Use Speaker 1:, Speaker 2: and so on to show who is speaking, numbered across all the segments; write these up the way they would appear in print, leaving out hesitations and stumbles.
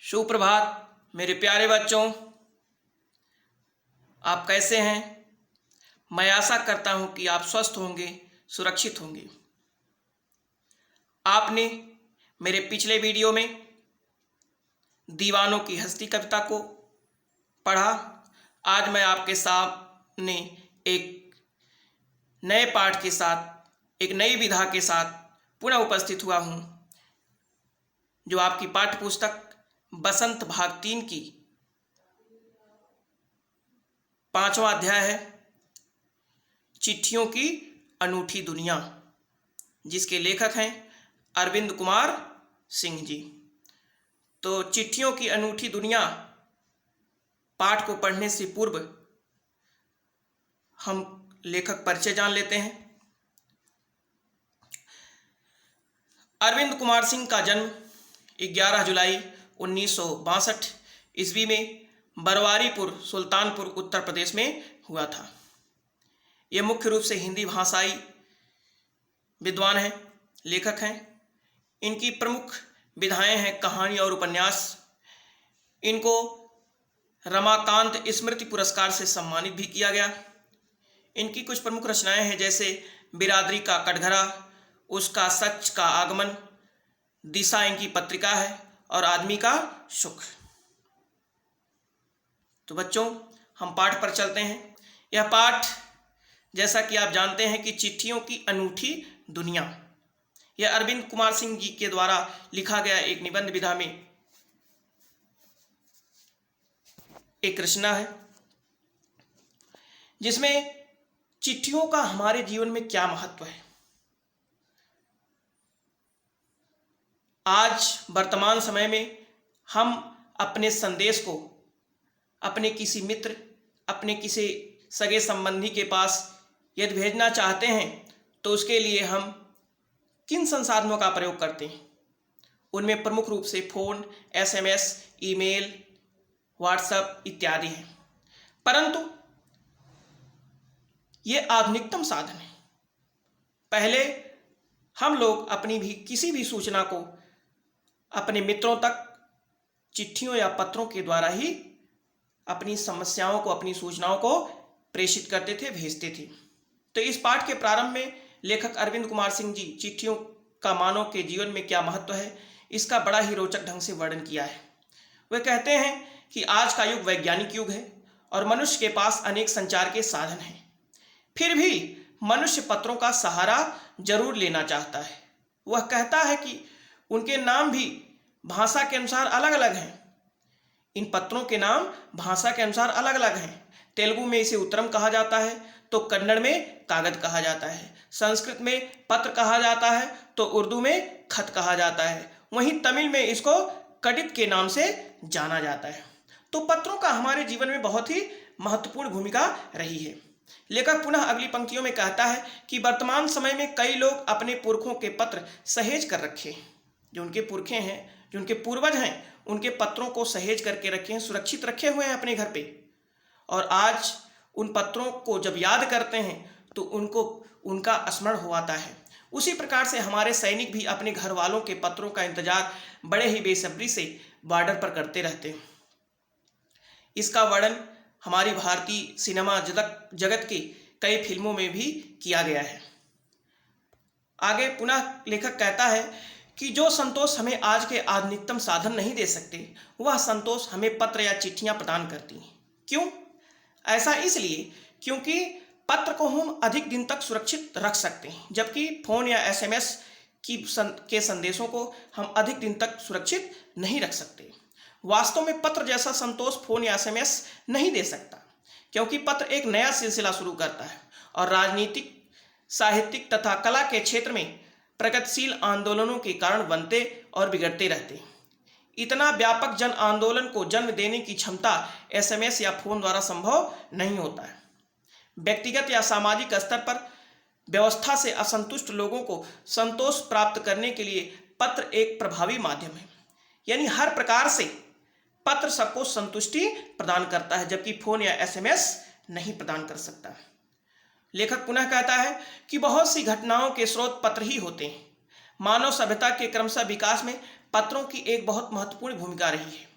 Speaker 1: सुप्रभात मेरे प्यारे बच्चों, आप कैसे हैं। मैं आशा करता हूं कि आप स्वस्थ होंगे, सुरक्षित होंगे। आपने मेरे पिछले वीडियो में दीवानों की हस्ती कविता को पढ़ा। आज मैं आपके सामने एक नए पाठ के साथ, एक नई विधा के साथ पुनः उपस्थित हुआ हूं, जो आपकी पाठ्य पुस्तक बसंत भाग 3 की 5वां अध्याय है, चिट्ठियों की अनूठी दुनिया, जिसके लेखक हैं अरविंद कुमार सिंह जी। तो चिट्ठियों की अनूठी दुनिया पाठ को पढ़ने से पूर्व हम लेखक परिचय जान लेते हैं। अरविंद कुमार सिंह का जन्म 11 जुलाई 1962 ईस्वी में बरवारीपुर, सुल्तानपुर, उत्तर प्रदेश में हुआ था। ये मुख्य रूप से हिंदी भाषाई विद्वान हैं, लेखक हैं। इनकी प्रमुख विधाएं हैं कहानी और उपन्यास। इनको रमाकांत स्मृति पुरस्कार से सम्मानित भी किया गया। इनकी कुछ प्रमुख रचनाएं हैं, जैसे बिरादरी का कटघरा, उसका सच का आगमन, दिशा इनकी पत्रिका है, और आदमी का सुख। तो बच्चों, हम पाठ पर चलते हैं। यह पाठ, जैसा कि आप जानते हैं कि चिट्ठियों की अनूठी दुनिया, यह अरविंद कुमार सिंह जी के द्वारा लिखा गया एक निबंध विधा में एक रचना है, जिसमें चिट्ठियों का हमारे जीवन में क्या महत्व है। आज वर्तमान समय में हम अपने संदेश को अपने किसी मित्र, अपने किसी सगे संबंधी के पास यदि भेजना चाहते हैं, तो उसके लिए हम किन संसाधनों का प्रयोग करते हैं। उनमें प्रमुख रूप से फ़ोन, SMS, ईमेल, व्हाट्सएप इत्यादि हैं। परंतु ये आधुनिकतम साधन है। पहले हम लोग अपनी भी किसी भी सूचना को अपने मित्रों तक चिट्ठियों या पत्रों के द्वारा ही अपनी समस्याओं को, अपनी सूचनाओं को प्रेषित करते थे, भेजते थे। तो इस पाठ के प्रारंभ में लेखक अरविंद कुमार सिंह जी चिट्ठियों का मानव के जीवन में क्या महत्व है, इसका बड़ा ही रोचक ढंग से वर्णन किया है। वे कहते हैं कि आज का युग वैज्ञानिक युग है और मनुष्य के पास अनेक संचार के साधन हैं। फिर भी मनुष्य पत्रों का सहारा जरूर लेना चाहता है। वह कहता है कि उनके नाम भी भाषा के अनुसार अलग अलग हैं। इन पत्रों के नाम भाषा के अनुसार अलग अलग हैं। तेलुगु में इसे उत्तरम कहा जाता है, तो कन्नड़ में कागज कहा जाता है। संस्कृत में पत्र कहा जाता है, तो उर्दू में खत कहा जाता है। वहीं तमिल में इसको कडित के नाम से जाना जाता है। तो पत्रों का हमारे जीवन में बहुत ही महत्वपूर्ण भूमिका रही है। लेखक पुनः अगली पंक्तियों में कहता है कि वर्तमान समय में कई लोग अपने पुरखों के पत्र सहेज कर रखे, जो उनके पुरखे हैं, जो उनके पूर्वज हैं, उनके पत्रों को सहेज करके रखे हैं, सुरक्षित रखे हुए हैं अपने घर पे। और आज उन पत्रों को जब याद करते हैं तो उनको उनका स्मरण हो आता है। उसी प्रकार से हमारे सैनिक भी अपने घर वालों के पत्रों का इंतजार बड़े ही बेसब्री से बॉर्डर पर करते रहते हैं। इसका वर्णन हमारी भारतीय सिनेमा जगत की कई फिल्मों में भी किया गया है। आगे पुनः लेखक कहता है कि जो संतोष हमें आज के आधुनिकतम साधन नहीं दे सकते, वह संतोष हमें पत्र या चिट्ठियां प्रदान करती हैं। क्यों? ऐसा इसलिए क्योंकि पत्र को हम अधिक दिन तक सुरक्षित रख सकते हैं, जबकि फ़ोन या SMS के संदेशों को हम अधिक दिन तक सुरक्षित नहीं रख सकते। वास्तव में पत्र जैसा संतोष फ़ोन या SMS नहीं दे सकता, क्योंकि पत्र एक नया सिलसिला शुरू करता है और राजनीतिक, साहित्यिक तथा कला के क्षेत्र में प्रगतिशील आंदोलनों के कारण बनते और बिगड़ते रहते हैं। इतना व्यापक जन आंदोलन को जन्म देने की क्षमता SMS या फ़ोन द्वारा संभव नहीं होता है। व्यक्तिगत या सामाजिक स्तर पर व्यवस्था से असंतुष्ट लोगों को संतोष प्राप्त करने के लिए पत्र एक प्रभावी माध्यम है। यानी हर प्रकार से पत्र सबको संतुष्टि प्रदान करता है, जबकि फ़ोन या SMS नहीं प्रदान कर सकता। लेखक पुनः कहता है कि बहुत सी घटनाओं के स्रोत पत्र ही होते हैं। मानव सभ्यता के क्रमशः विकास में पत्रों की एक बहुत महत्वपूर्ण भूमिका रही है।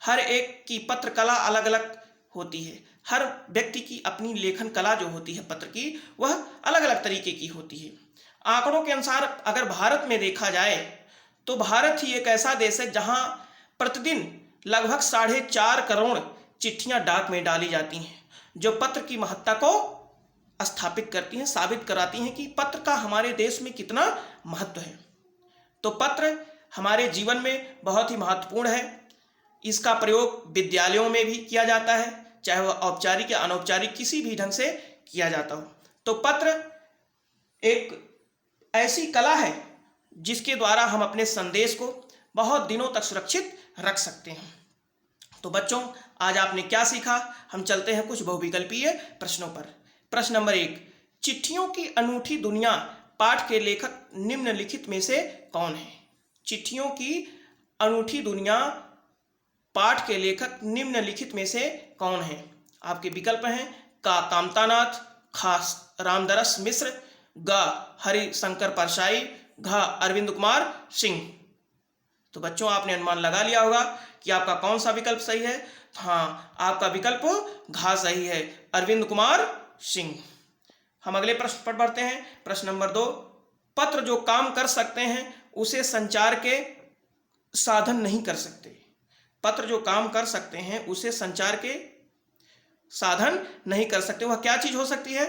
Speaker 1: हर एक की पत्र कला अलग अलग होती है। हर व्यक्ति की अपनी लेखन कला जो होती है पत्र की, वह अलग अलग तरीके की होती है। आंकड़ों के अनुसार अगर भारत में देखा जाए तो भारत ही एक ऐसा देश है जहां प्रतिदिन लगभग 4.5 करोड़ चिट्ठियां डाक में डाली जाती हैं, जो पत्र की महत्ता को स्थापित करती हैं, साबित कराती हैं कि पत्र का हमारे देश में कितना महत्व है। तो पत्र हमारे जीवन में बहुत ही महत्वपूर्ण है। इसका प्रयोग विद्यालयों में भी किया जाता है, चाहे वह औपचारिक या अनौपचारिक किसी भी ढंग से किया जाता हो। तो पत्र एक ऐसी कला है जिसके द्वारा हम अपने संदेश को बहुत दिनों तक सुरक्षित रख सकते हैं। तो बच्चों, आज आपने क्या सीखा? हम चलते हैं कुछ बहुविकल्पीय प्रश्नों पर। प्रश्न नंबर 1, चिट्ठियों की अनूठी दुनिया पाठ के लेखक निम्नलिखित में से कौन है? चिट्ठियों की अनूठी दुनिया पाठ के लेखक निम्नलिखित में से कौन है? आपके विकल्प हैं का कामतानाथ, खा रामदरस मिश्र, ग हरिशंकर परसाई, घ अरविंद कुमार सिंह। तो बच्चों, आपने अनुमान लगा लिया होगा कि आपका कौन सा विकल्प सही है। हाँ, आपका विकल्प घ सही है, अरविंद कुमार सिंह। हम अगले प्रश्न पर बढ़ते हैं। प्रश्न नंबर 2, पत्र जो काम कर सकते हैं उसे संचार के साधन नहीं कर सकते। पत्र जो काम कर सकते हैं उसे संचार के साधन नहीं कर सकते, वह क्या चीज हो सकती है?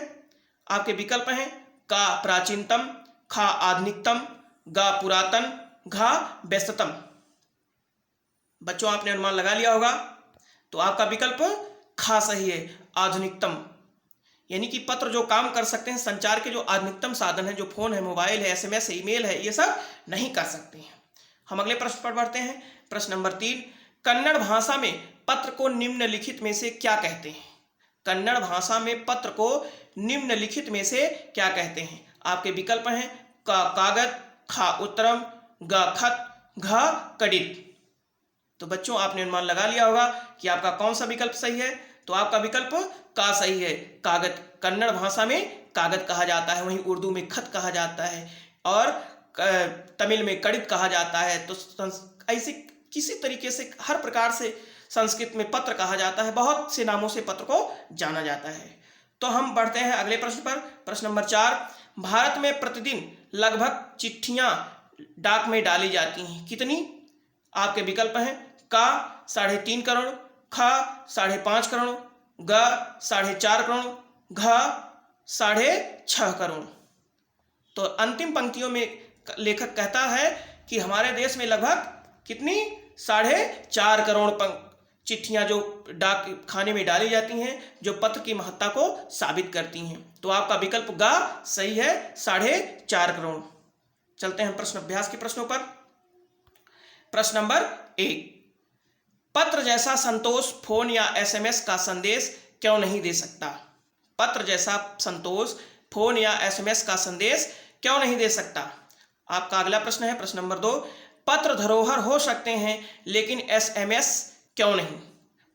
Speaker 1: आपके विकल्प हैं का प्राचीनतम, खा आधुनिकतम, गा पुरातन, घा व्यस्ततम। बच्चों, आपने अनुमान लगा लिया होगा, तो आपका विकल्प खा सही है, आधुनिकतम। यानी कि पत्र जो काम कर सकते हैं, संचार के जो आधुनिकतम साधन है, जो फोन है, मोबाइल है, SMS है, ईमेल है, ये सब नहीं कर सकते हैं। हम अगले प्रश्न पर बढ़ते हैं। प्रश्न नंबर 3, कन्नड़ भाषा में पत्र को निम्नलिखित में से क्या कहते हैं? कन्नड़ भाषा में पत्र को निम्नलिखित में से क्या कहते हैं? आपके विकल्प हैं का कागज, खा उत्तरम, ग खत, घ कड़ित। तो बच्चों, आपने अनुमान लगा लिया होगा कि आपका कौन सा विकल्प सही है। तो आपका विकल्प का सही है, कागज। कन्नड़ भाषा में कागज कहा जाता है, वहीं उर्दू में खत कहा जाता है और तमिल में कड़ित कहा जाता है। तो ऐसे किसी तरीके से हर प्रकार से संस्कृत में पत्र कहा जाता है, बहुत से नामों से पत्र को जाना जाता है। तो हम बढ़ते हैं अगले प्रश्न पर। प्रश्न नंबर 4, भारत में प्रतिदिन लगभग चिट्ठियां डाक में डाली जाती हैं, कितनी? आपके विकल्प हैं का 3.5 करोड़, ख 5.5 करोड़, ग 4.5 करोड़, घ 6.5 करोड़। तो अंतिम पंक्तियों में लेखक कहता है कि हमारे देश में लगभग कितनी 4.5 करोड़ चिट्ठियां जो डाक खाने में डाली जाती हैं, जो पत्र की महत्ता को साबित करती हैं। तो आपका विकल्प ग सही है, 4.5 करोड़। चलते हैं प्रश्न अभ्यास के प्रश्नों पर। प्रश्न नंबर 1, पत्र जैसा संतोष फोन या SMS का संदेश क्यों नहीं दे सकता? पत्र जैसा संतोष फोन या SMS का संदेश क्यों नहीं दे सकता? आपका अगला प्रश्न है प्रश्न नंबर 2, पत्र धरोहर हो सकते हैं लेकिन SMS क्यों नहीं?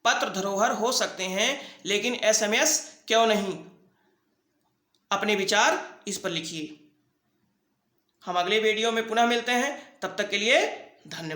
Speaker 1: पत्र धरोहर हो सकते हैं लेकिन SMS क्यों नहीं? अपने विचार इस पर लिखिए। हम अगले वीडियो में पुनः मिलते हैं, तब तक के लिए धन्यवाद।